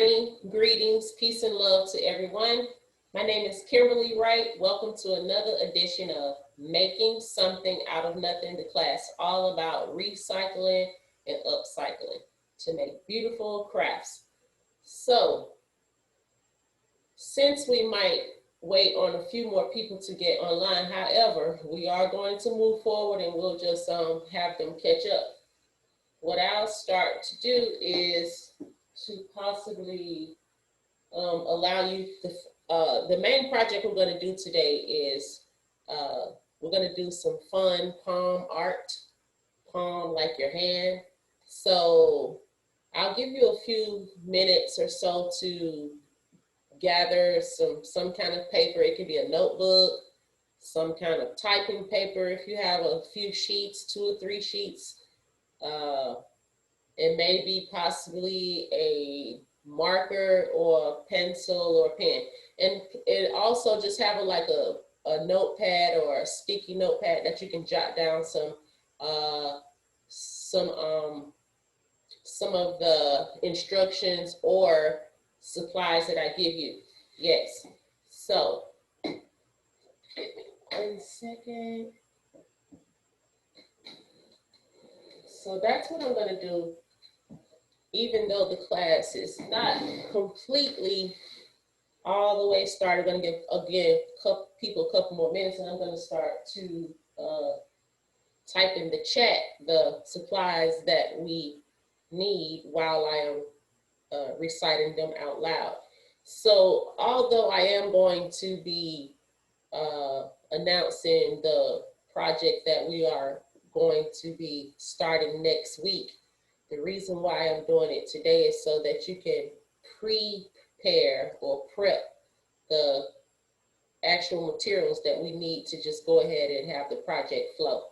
morning, greetings, peace and love to everyone. My name is Kimberlie Wright. Welcome to another edition of Making Something Out of Nothing, the class all about recycling and upcycling to make beautiful crafts. So, since we might wait on a few more people to get online, however, we are going to move forward and we'll just have them catch up. What I'll start to do is to possibly allow you the main project we're going to do today is we're going to do some fun palm art, palm like your hand. So I'll give you a few minutes or so to gather some kind of paper. It could be a notebook, some kind of typing paper. If you have a few sheets, 2 or 3 sheets, and maybe possibly a marker or a pencil or pen. And it also just have a notepad or a sticky notepad that you can jot down some of the instructions or supplies that I give you. Yes. So, 1 second. So that's what I'm going to do. Even though the class is not completely all the way started, I'm going to give, again, people a couple more minutes, and I'm going to start to type in the chat the supplies that we need while I am reciting them out loud. So although I am going to be announcing the project that we are going to be starting next week, the reason why I'm doing it today is so that you can prepare or prep the actual materials that we need to just go ahead and have the project flow.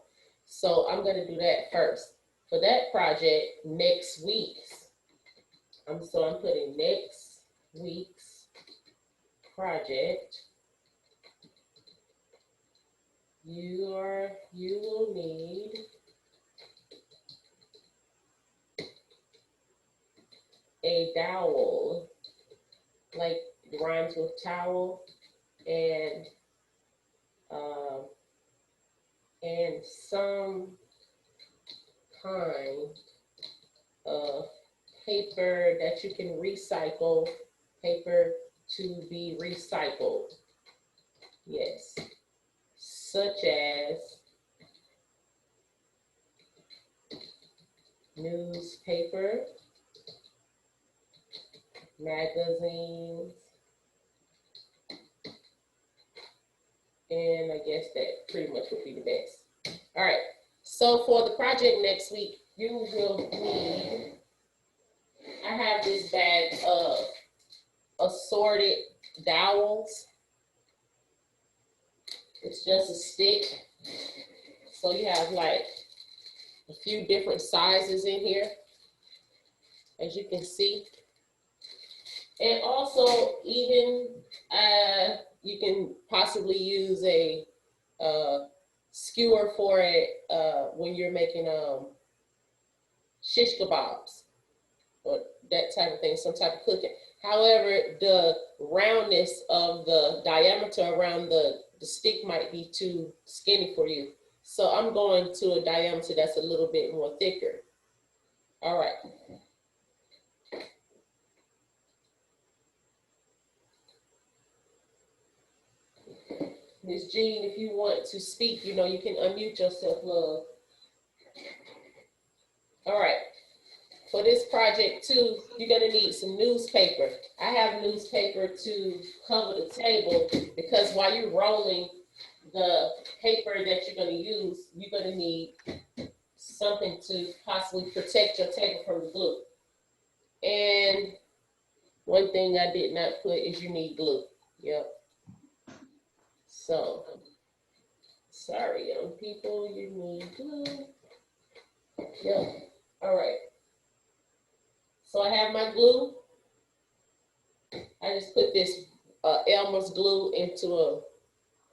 So I'm going to do that first. For that project, next week's, I'm putting next week's project. You will need a dowel, like rhymes with towel, and some kind of paper that you can recycle, paper to be recycled. Yes, such as newspaper, magazines, and I guess that pretty much would be the best. All right, so for the project next week, you will need, I have this bag of assorted dowels. It's just a stick. So you have like a few different sizes in here, as you can see. And also, even you can possibly use a skewer for it when you're making shish kebabs or that type of thing, some type of cooking. However, the roundness of the diameter around the stick might be too skinny for you. So I'm going to a diameter that's a little bit more thicker. All right. Ms. Jean, if you want to speak, you can unmute yourself, love. All right. For this project too, you're gonna need some newspaper. I have newspaper to cover the table because while you're rolling the paper that you're gonna use, you're gonna need something to possibly protect your table from the glue. And one thing I did not put is you need glue. Yep. So, sorry, young people, you need glue. Yep. All right. So I have my glue. I just put this Elmer's glue into a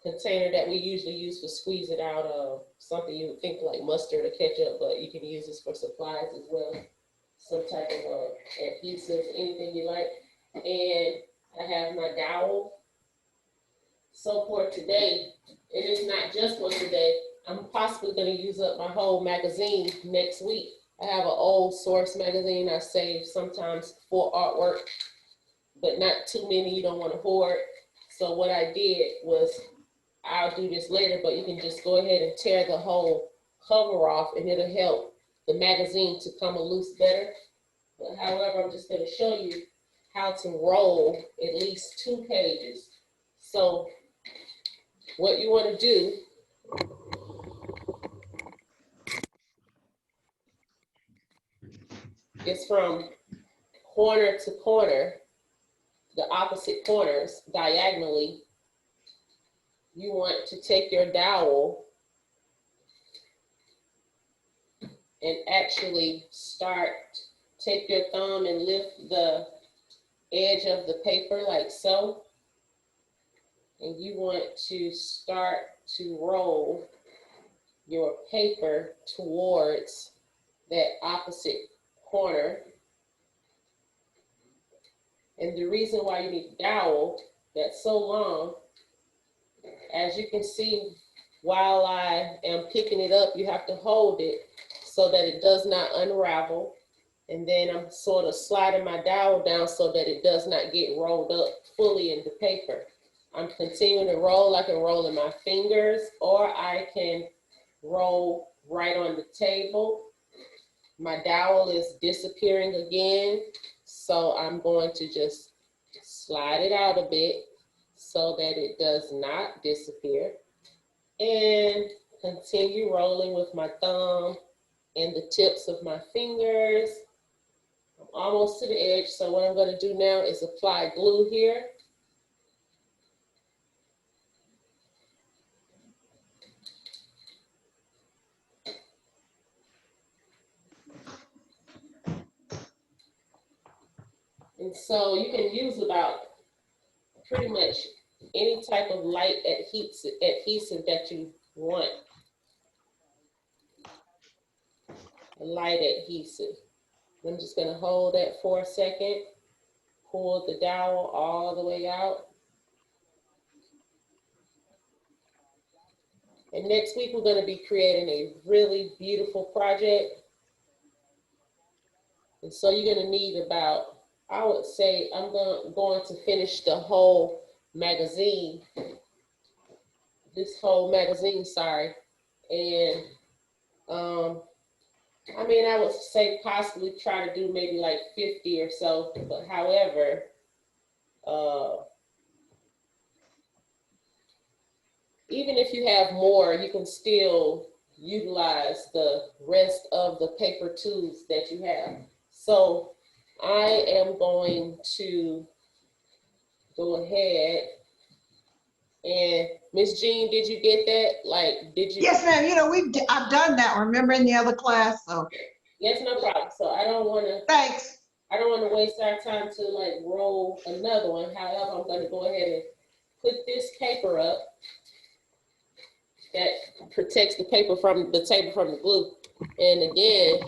container that we usually use for squeezing out something you would think like mustard or ketchup, but you can use this for supplies as well. Some type of adhesive, anything you like. and I have my dowel. So for today, it is not just for today. I'm possibly going to use up my whole magazine next week. I have an old source magazine I save sometimes for artwork, but not too many. You don't want to hoard. So what I did was, I'll do this later, but you can just go ahead and tear the whole cover off, and it'll help the magazine to come loose better. But however, I'm just going to show you how to roll at least 2 pages. So what you want to do is from corner to corner, the opposite corners diagonally, you want to take your dowel and actually take your thumb and lift the edge of the paper like so. And you want to start to roll your paper towards that opposite corner. And the reason why you need a dowel that's so long, as you can see, while I am picking it up, you have to hold it so that it does not unravel. And then I'm sort of sliding my dowel down so that it does not get rolled up fully into paper. I'm continuing to roll. I can roll in my fingers, or I can roll right on the table. My dowel is disappearing again, so I'm going to just slide it out a bit so that it does not disappear, and continue rolling with my thumb and the tips of my fingers. I'm almost to the edge, so what I'm going to do now is apply glue here. And so you can use about pretty much any type of light adhesive that you want. A light adhesive. I'm just going to hold that for a second, pull the dowel all the way out. And next week, we're going to be creating a really beautiful project. And so you're going to need about, I would say, I'm going to finish the whole magazine, sorry. And I mean, I would say possibly try to do maybe like 50 or so, but however, even if you have more, you can still utilize the rest of the paper tubes that you have. So I am going to go ahead and Miss Jean, did you get that? Like, did you? Yes, ma'am. You know, I've done that. Remember in the other class? So. Yes, no problem. So I don't want to. Thanks. I don't want to waste our time to like roll another one. However, I'm going to go ahead and put this paper up that protects the paper from the table from the glue. And again,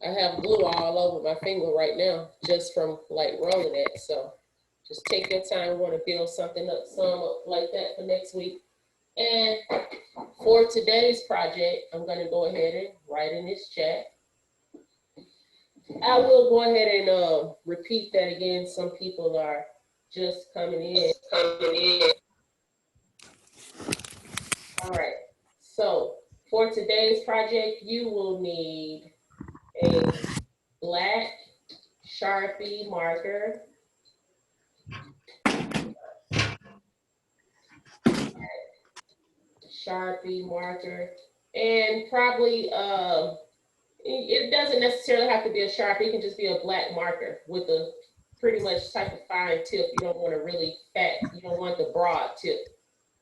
I have glue all over my finger right now just from like rolling it. So just take your time. We want to build something up, some up like that for next week. And for today's project, I'm going to go ahead and write in this chat. I will go ahead and repeat that again. Some people are just coming in. All right. So for today's project, you will need a black Sharpie marker, and probably it doesn't necessarily have to be a Sharpie. It can just be a black marker with a pretty much type of fine tip. You don't want a really fat, you don't want the broad tip.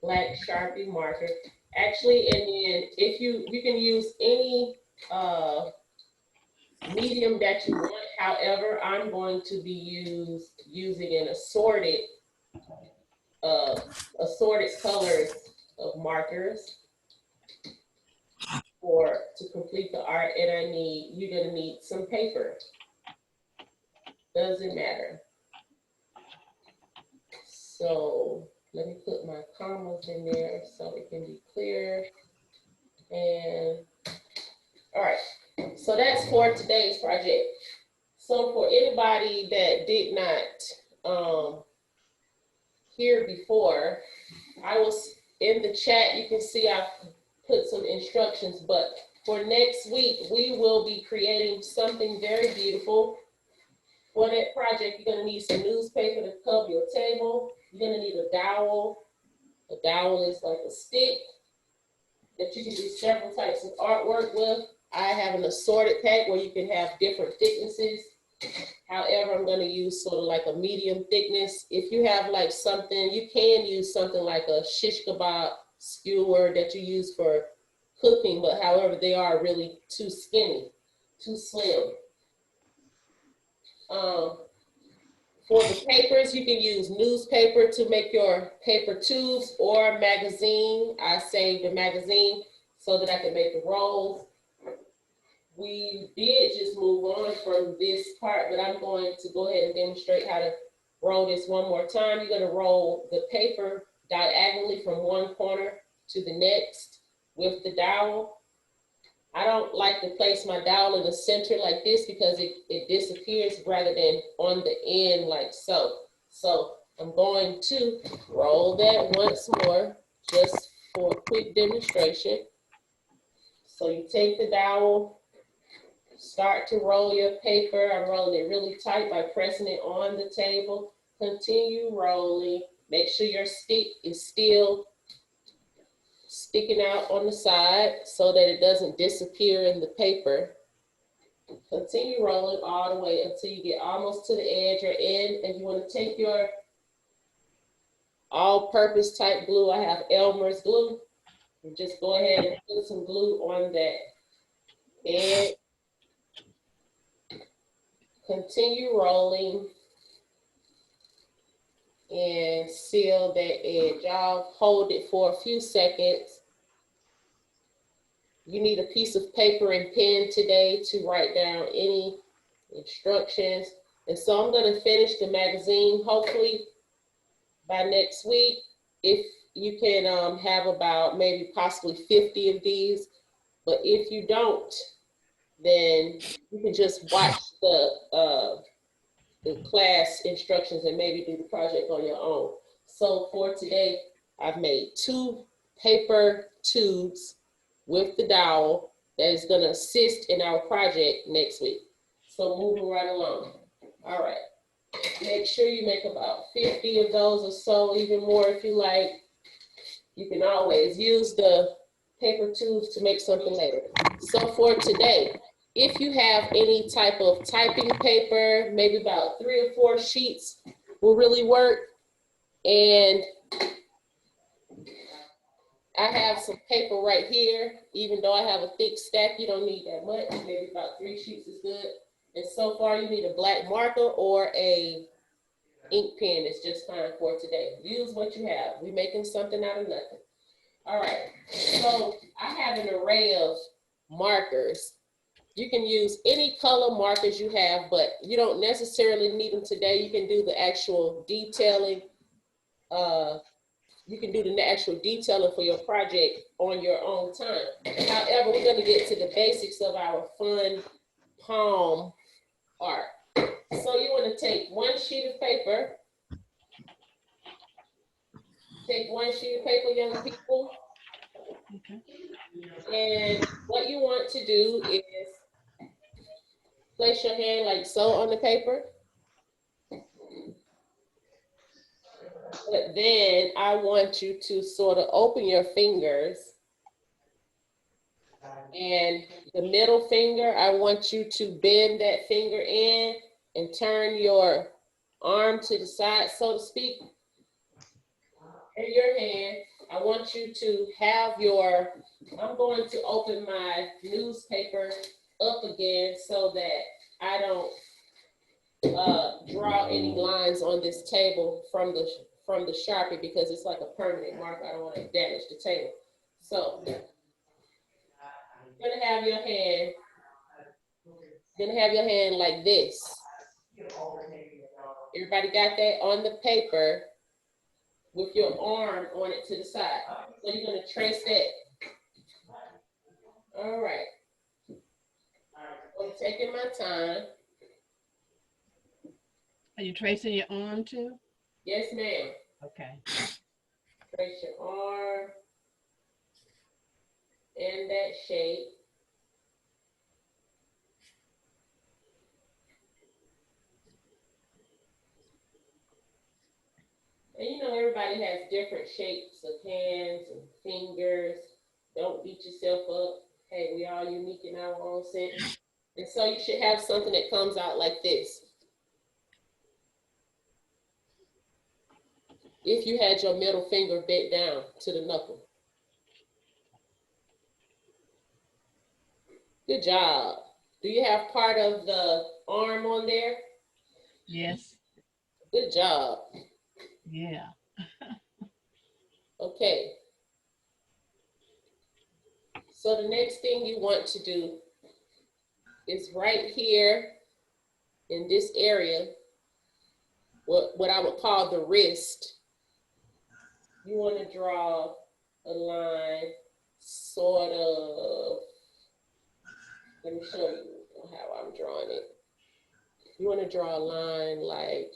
Black Sharpie marker. Actually, and then if you can use any medium that you want. However, I'm going to be using an assorted colors of markers to complete the art, and you're gonna need some paper. Doesn't matter. So let me put my commas in there so it can be clear. And all right, so that's for today's project. So for anybody that did not hear before, I was in the chat, you can see I put some instructions, but for next week, we will be creating something very beautiful. For that project, you're gonna need some newspaper to cover your table. You're gonna need a dowel. A dowel is like a stick that you can do several types of artwork with. I have an assorted pack where you can have different thicknesses. However, I'm gonna use sort of like a medium thickness. If you have like something, you can use something like a shish kebab skewer that you use for cooking, but however, they are really too skinny, too slim. For the papers, you can use newspaper to make your paper tubes or magazine. I saved a magazine so that I can make the rolls. We did just move on from this part, but I'm going to go ahead and demonstrate how to roll this one more time. You're going to roll the paper diagonally from one corner to the next with the dowel. I don't like to place my dowel in the center like this because it disappears rather than on the end like so. So I'm going to roll that once more just for a quick demonstration. So you take the dowel, start to roll your paper. I'm rolling it really tight by pressing it on the table. Continue rolling. Make sure your stick is still sticking out on the side so that it doesn't disappear in the paper. Continue rolling all the way until you get almost to the edge or end, and you want to take your all-purpose type glue. I have Elmer's glue. And just go ahead and put some glue on that edge. Continue rolling and seal that edge off. Hold it for a few seconds. You need a piece of paper and pen today to write down any instructions. And so I'm going to finish the magazine hopefully by next week. If you can have about maybe possibly 50 of these, but if you don't, then you can just watch the class instructions and maybe do the project on your own. So for today, I've made 2 paper tubes with the dowel that is going to assist in our project next week. So moving right along. All right. Make sure you make about 50 of those or so, even more if you like. You can always use the paper tubes to make something later. So for today, if you have any type of typing paper, maybe about 3 or 4 sheets will really work. And I have some paper right here. Even though I have a thick stack, you don't need that much. Maybe about 3 sheets is good. And so far you need a black marker or a ink pen. It's just fine for today. Use what you have. We're making something out of nothing. All right, so I have an array of markers. You can use any color markers you have, but you don't necessarily need them today. You can do the actual detailing. You can do the actual detailing for your project on your own time. However, we're going to get to the basics of our fun palm art. So you want to take 1 sheet of paper. Take 1 sheet of paper, young people. And what you want to do is place your hand like so on the paper. But then I want you to sort of open your fingers. And the middle finger, I want you to bend that finger in and turn your arm to the side, so to speak. In your hand, I want you to have your, I'm going to open my newspaper up again so that I don't draw any lines on this table from the Sharpie because it's like a permanent marker. I don't want to damage the table. So you're gonna have your hand like this. Everybody got that on the paper? with your arm on it to the side. So you're gonna trace that. All right. I'm taking my time. Are you tracing your arm too? Yes, ma'am. Okay. Trace your arm in that shape. And you know, everybody has different shapes of hands and fingers. Don't beat yourself up. Hey, we all unique in our own sense. And so you should have something that comes out like this. If you had your middle finger bent down to the knuckle. Good job. Do you have part of the arm on there? Yes. Good job. Yeah. Okay. So the next thing you want to do is right here in this area, what I would call the wrist. You want to draw a line sort of, let me show you how I'm drawing it. You want to draw a line like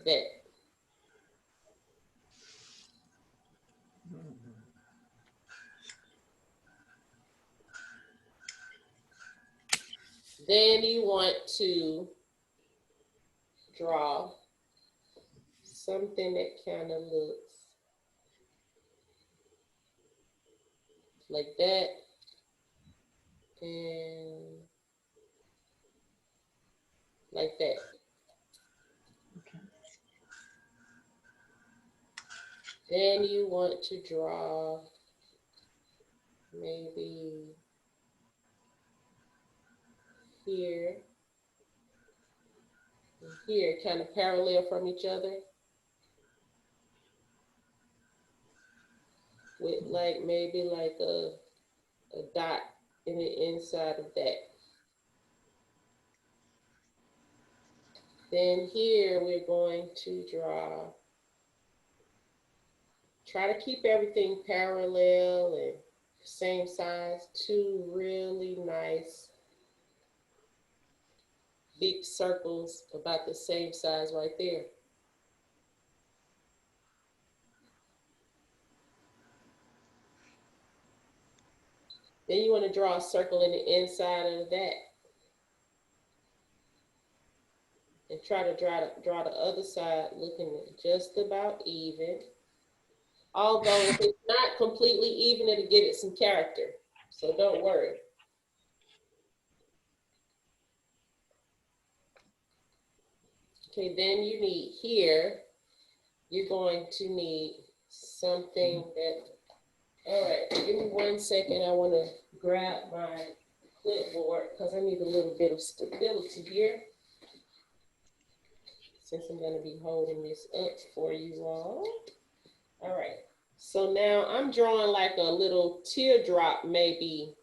that. Then you want to draw something that kind of looks like that. And like that. Okay. Then you want to draw maybe here and here, kind of parallel from each other, with like maybe like a dot in the inside of that. Then here we're going to try to keep everything parallel and same size, two really nice big circles about the same size right there. Then you want to draw a circle in the inside of that. And try to draw the other side looking just about even. Although if it's not completely even, it'll give it some character. So don't worry. Okay, then you need here, you're going to need something that, all right, give me 1 second. I want to grab my clipboard because I need a little bit of stability here, since I'm going to be holding this up for you all. All right, so now I'm drawing like a little teardrop maybe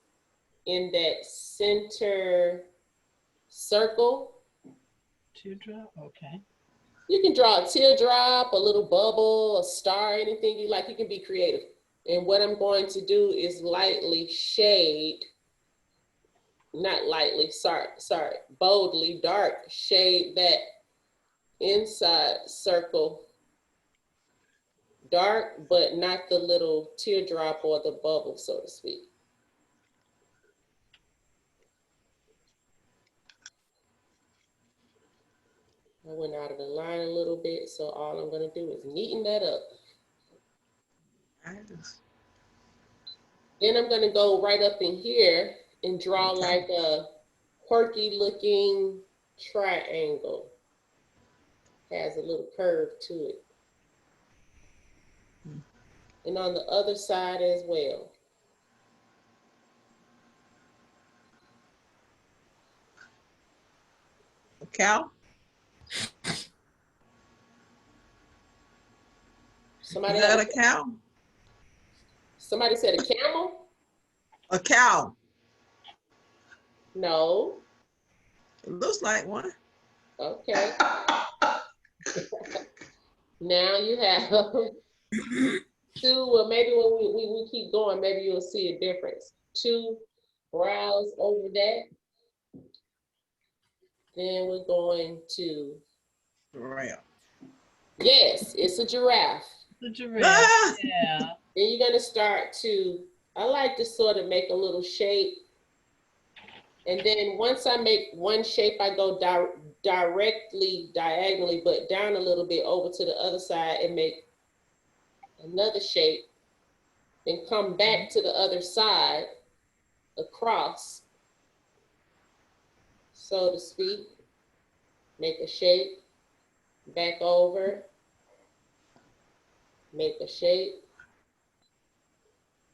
in that center circle. Teardrop. Okay. You can draw a teardrop, a little bubble, a star, anything you like. You can be creative. And what I'm going to do is lightly shade, not lightly, sorry, boldly dark shade that inside circle dark, but not the little teardrop or the bubble, so to speak. I went out of the line a little bit, so all I'm going to do is neaten that up. Then I'm going to go right up in here and draw like a quirky looking triangle. Has a little curve to it. And on the other side as well. A cow? Somebody Is that a cow? Somebody said a camel? A cow. No. It looks like one. Okay. Now you have two, well, maybe when we keep going, maybe you'll see a difference. Two brows over that. Then we're going to, Right. yes, it's a giraffe. The giraffe. Ah! Yeah. Then you're gonna start to, I like to sort of make a little shape. And then once I make one shape, I go directly, diagonally, but down a little bit over to the other side and make another shape. Then come back to the other side, across, so to speak. Make a shape, back over, make a shape.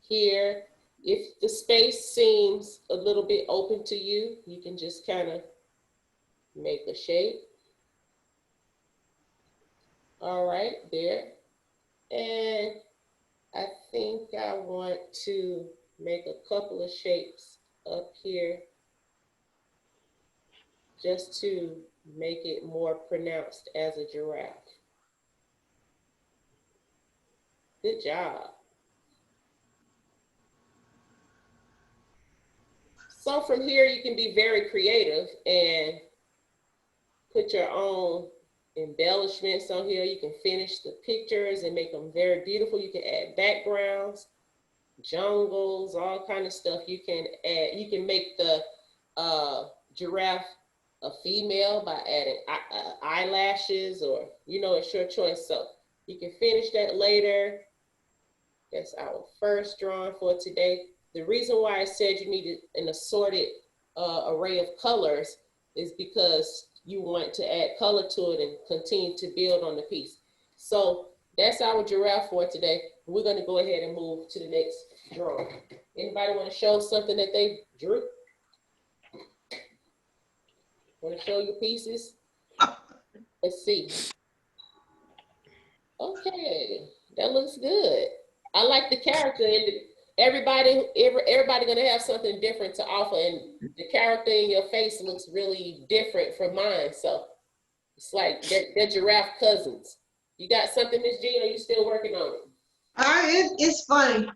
Here, if the space seems a little bit open to you, you can just kind of make a shape. All right, there. And I think I want to make a couple of shapes up here just to make it more pronounced as a giraffe. Good job. So from here, you can be very creative and put your own embellishments on here. You can finish the pictures and make them very beautiful. You can add backgrounds, jungles, all kind of stuff. You can add, you can make the giraffe a female by adding eyelashes, or, you know, it's your choice. So you can finish that later. That's our first drawing for today. The reason why I said you needed an assorted array of colors is because you want to add color to it and continue to build on the piece. So that's our giraffe for today. We're going to go ahead and move to the next drawing. Anybody want to show something that they drew? Want to show your pieces? Let's see. Okay, that looks good. I like the character, and everybody gonna have something different to offer, and the character in your face looks really different from mine. So it's like they're giraffe cousins. You got something, Miss Jean? Or you still working on it? It's funny.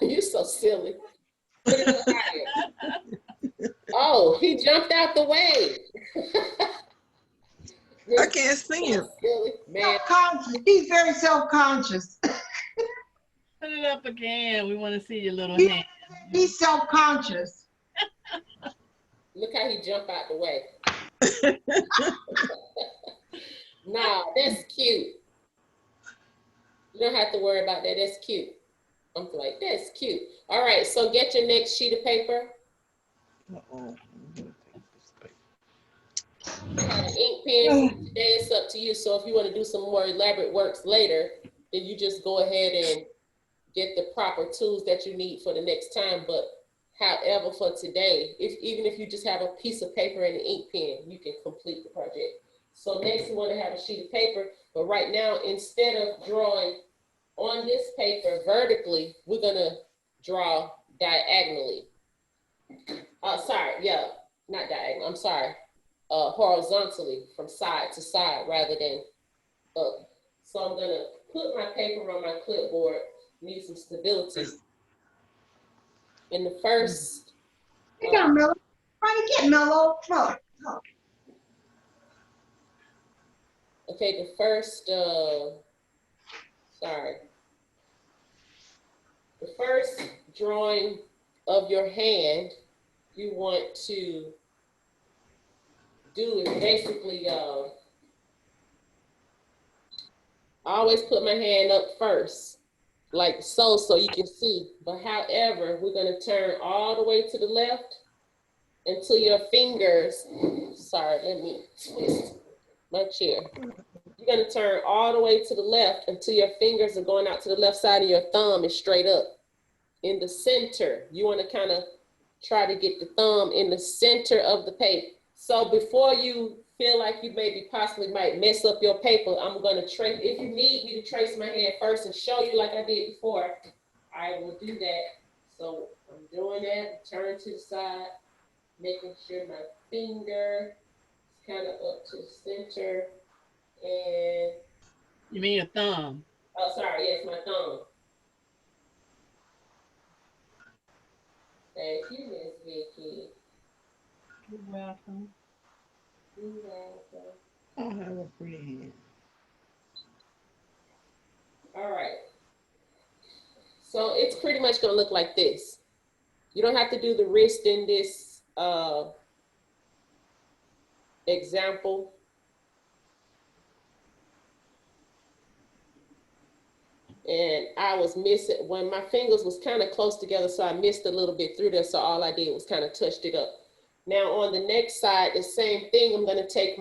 You're so silly. Put it up higher. Oh, he jumped out the way. I can't see him. Silly man. Self-conscious. He's very self-conscious. Put it up again. We want to see your little He- hand. He's self-conscious. Look how he jumped out the way. Nah, that's cute. You don't have to worry about that. That's cute. I'm like, that's cute. All right, so get your next sheet of paper. Uh-oh. Ink pen. Today it's up to you. So if you want to do some more elaborate works later, then you just go ahead and get the proper tools that you need for the next time. But however, for today, even if you just have a piece of paper and an ink pen, you can complete the project. So next we want to have a sheet of paper, but right now, instead of drawing on this paper vertically, we're gonna draw diagonally. Not diagonal, I'm sorry. Horizontally from side to side rather than up. So I'm gonna put my paper on my clipboard, need some stability. And the first, Hey, down, Mellow. Try to get Mellow. Look. okay, the first drawing of your hand you want to do is basically, I always put my hand up first, like so you can see. But however, we're gonna turn all the way to the left until your fingers, let me twist my chair. You're gonna turn all the way to the left until your fingers are going out to the left side and your thumb is straight up. In the center, you wanna kind of try to get the thumb in the center of the paper. So before you feel like you maybe possibly might mess up your paper, I'm gonna trace, if you need me to trace my hand first and show you like I did before, I will do that. So I'm doing that, turn to the side. Making sure my finger is kind of up to the center. And, You mean your thumb? oh, sorry, yes, my thumb. Thank you, Miss Vicky. You're welcome. You're welcome. I don't have a free hand. All right. So it's pretty much gonna look like this. You don't have to do the wrist in this example. And I was missing, when my fingers was kind of close together, so I missed a little bit through there, so all I did was kind of touched it up. Now on the next side, the same thing, I'm gonna take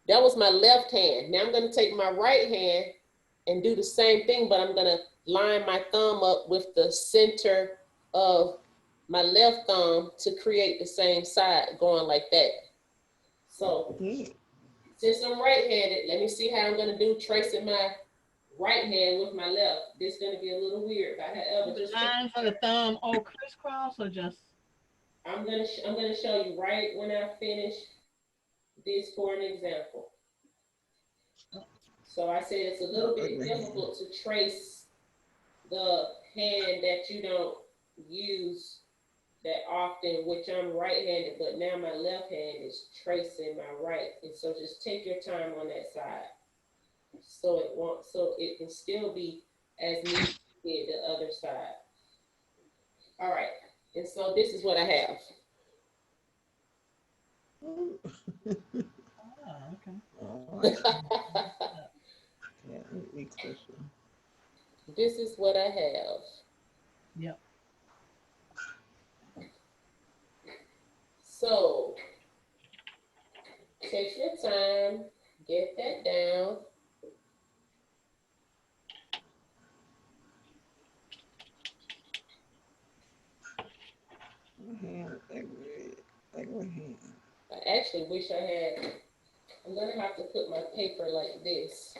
that was my left hand. Now I'm gonna take my right hand and do the same thing, but I'm gonna line my thumb up with the center of my left thumb to create the same side, going like that. So since I'm right-handed, let me see how I'm gonna do tracing my right hand with my left. This is gonna be a little weird, but however, The just lines on the thumb all crisscross or just? I'm gonna show you right when I finish this for an example. So I said it's a little bit difficult to trace the hand that you don't use that often, which I'm right-handed, but now my left hand is tracing my right. And so just take your time on that side. So it can still be as neat as the other side. All right, and so this is what I have. Oh, okay. Yeah, it makes this one. This is what I have. Yep. So take your time, get that down. My hand like my hand. I actually wish I had, I'm gonna have to put my paper like this.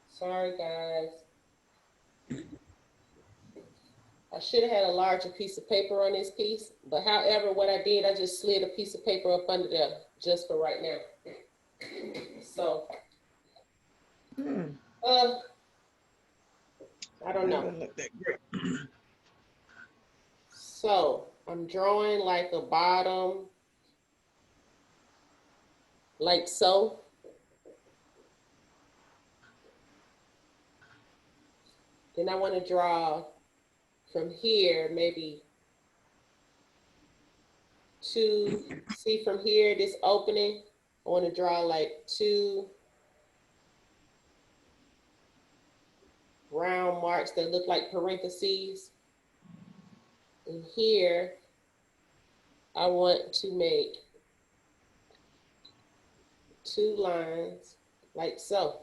Sorry, guys. I should have had a larger piece of paper on this piece, but however, what I did, I just slid a piece of paper up under there just for right now. So, I don't know. Doesn't look that great. So, I'm drawing like a bottom, like so. Then I want to draw from here, maybe two, see from here, this opening, I want to draw like two round marks that look like parentheses. And here, I want to make two lines like so.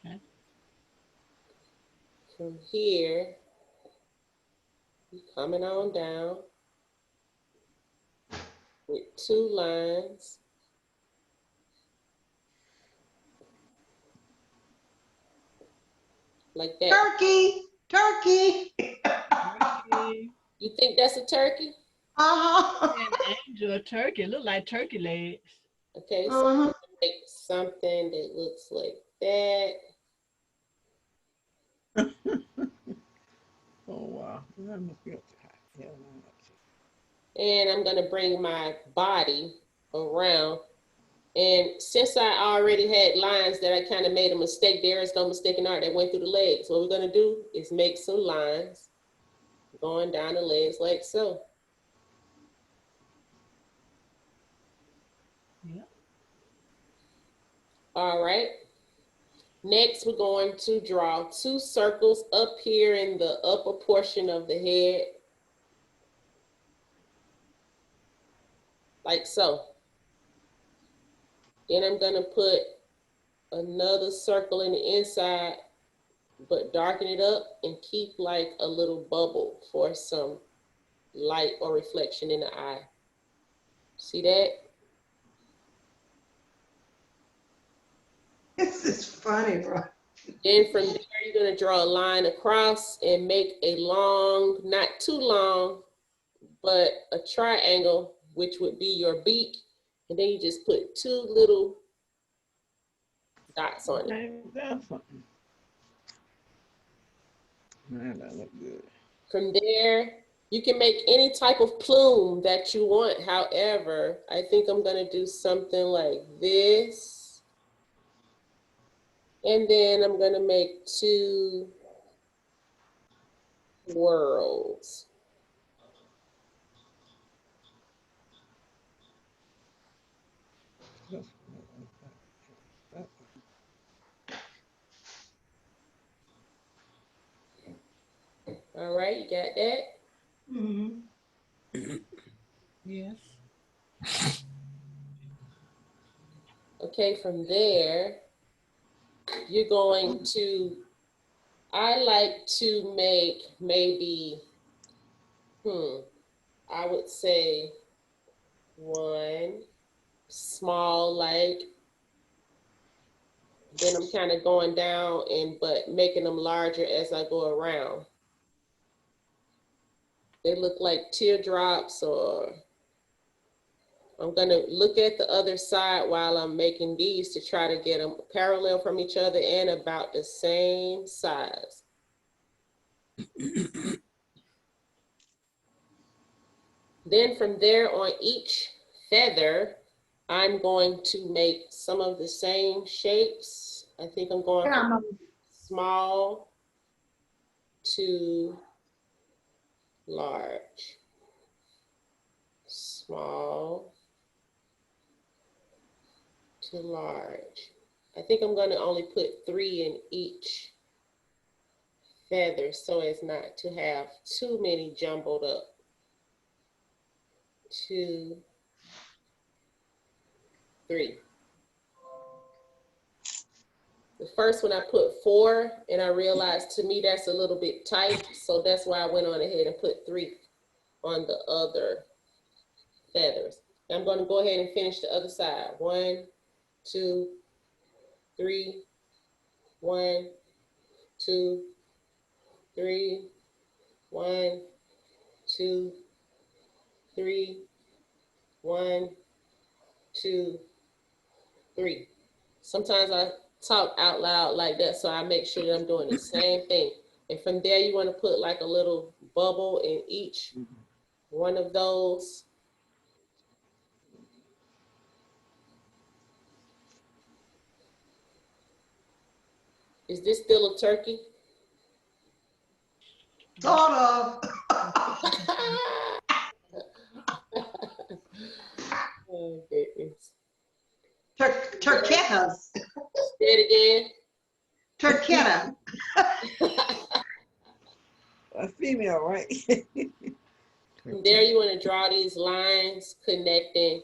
Okay. From here, coming on down with two lines. Like that. Turkey, turkey. Turkey. You think that's a turkey? Uh-huh. An angel, a turkey. Look like turkey legs. Okay, so Uh-huh. make something that looks like that. Oh wow. That must be up to high. Hell no. And I'm gonna bring my body around. And since I already had lines that I kind of made a mistake, there is no mistake in art that went through the legs. What we're gonna do is make some lines going down the legs like so. Yeah. All right. Next, we're going to draw two circles up here in the upper portion of the head. Like so. Then I'm gonna put another circle in the inside, but darken it up and keep like a little bubble for some light or reflection in the eye. See that? This is funny, bro. Then from there, you're gonna draw a line across and make a long, not too long, but a triangle, which would be your beak. And then you just put 2 little dots on it. Okay, that's something. Man, that look good. From there, you can make any type of plume that you want. However, I think I'm gonna do something like this. And then I'm gonna make 2 worlds. That's- All right, you got that? Mhm. Yes. Okay, from there, you're going to, I like to make maybe, I would say 1 small, like, then I'm kind of going down but making them larger as I go around. They look like teardrops, or I'm gonna look at the other side while I'm making these to try to get them parallel from each other and about the same size. Then from there on each feather, I'm going to make some of the same shapes. I think I'm going from small to large. Small to large. I think I'm going to only put 3 in each feather so as not to have too many jumbled up. 2, 3. The first one I put 4 and I realized to me that's a little bit tight, so that's why I went on ahead and put 3 on the other feathers. I'm going to go ahead and finish the other side. 1, 2, 3, 1, 2, 3, 1, 2, 3, 1, 2, 3. Sometimes I talk out loud like that, so I make sure that I'm doing the same thing. And from there, you want to put like a little bubble in each one of those. Is this still a turkey? Sort of. Oh, goodness. Turkettas. Say it Turketta. again. A female, right? From there, you want to draw these lines connecting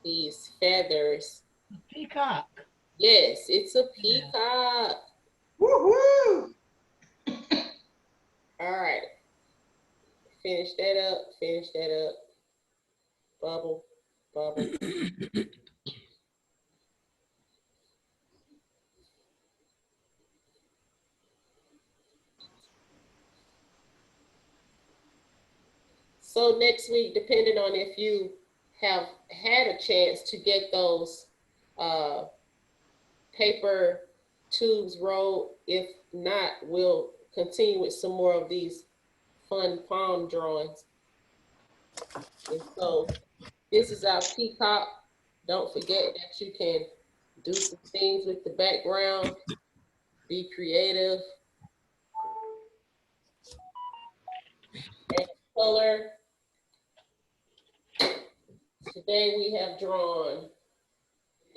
these feathers. Peacock. Yes, it's a peacock. Woo-hoo. All right. Finish that up. Finish that up. Bubble, bubble. So next week, depending on if you have had a chance to get those paper tubes rolled, if not, we'll continue with some more of these fun palm drawings. And so this is our peacock. Don't forget that you can do some things with the background, be creative, add color. Today we have drawn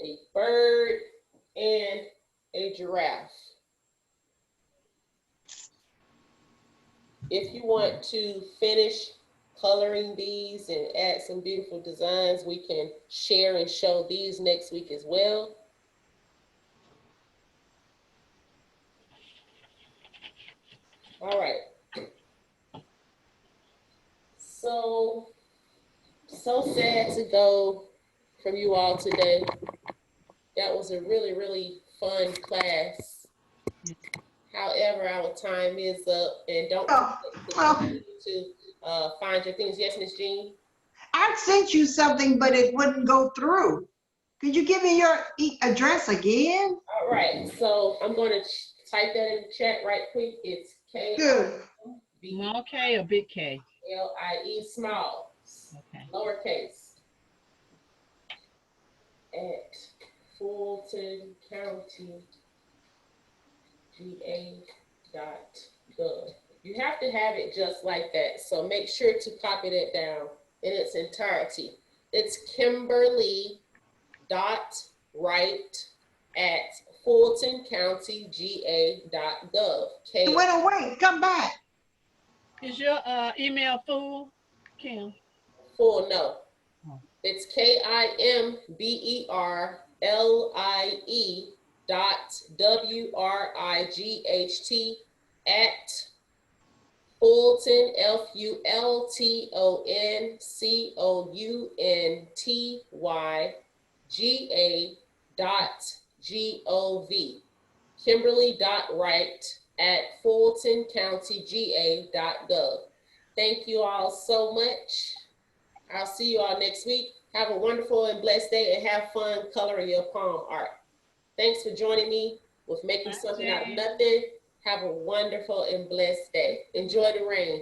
a bird and a giraffe. If you want to finish coloring these and add some beautiful designs, we can share and show these next week as well. All right. So sad to go from you all today. That was a really, really fun class. However, our time is up, and don't Oh, forget to well, continue to find your things. Yes, Miss Jean? I sent you something, but it wouldn't go through. Could you give me your address again? All right, so I'm going to type that in the chat right quick. It's Good. Small K or big K? KIMBLIE, small, Okay. lowercase, at Fulton County GA.gov. You have to have it just like that, so make sure to copy that down in its entirety. It's Kimberlie dot Wright at Fulton County GA.gov. It went away. Come back. Is your email full, Kim? Full, no. Oh. It's KIMBERLIE dot WRIGHT at Fulton FULTONCOUNTY.GA.gov. Kimberlie.Wright at FultonCountyGA.gov. Thank you all so much. I'll see you all next week. Have a wonderful and blessed day, and have fun coloring your palm art. Thanks for joining me with making something out of nothing. Have a wonderful and blessed day. Enjoy the rain.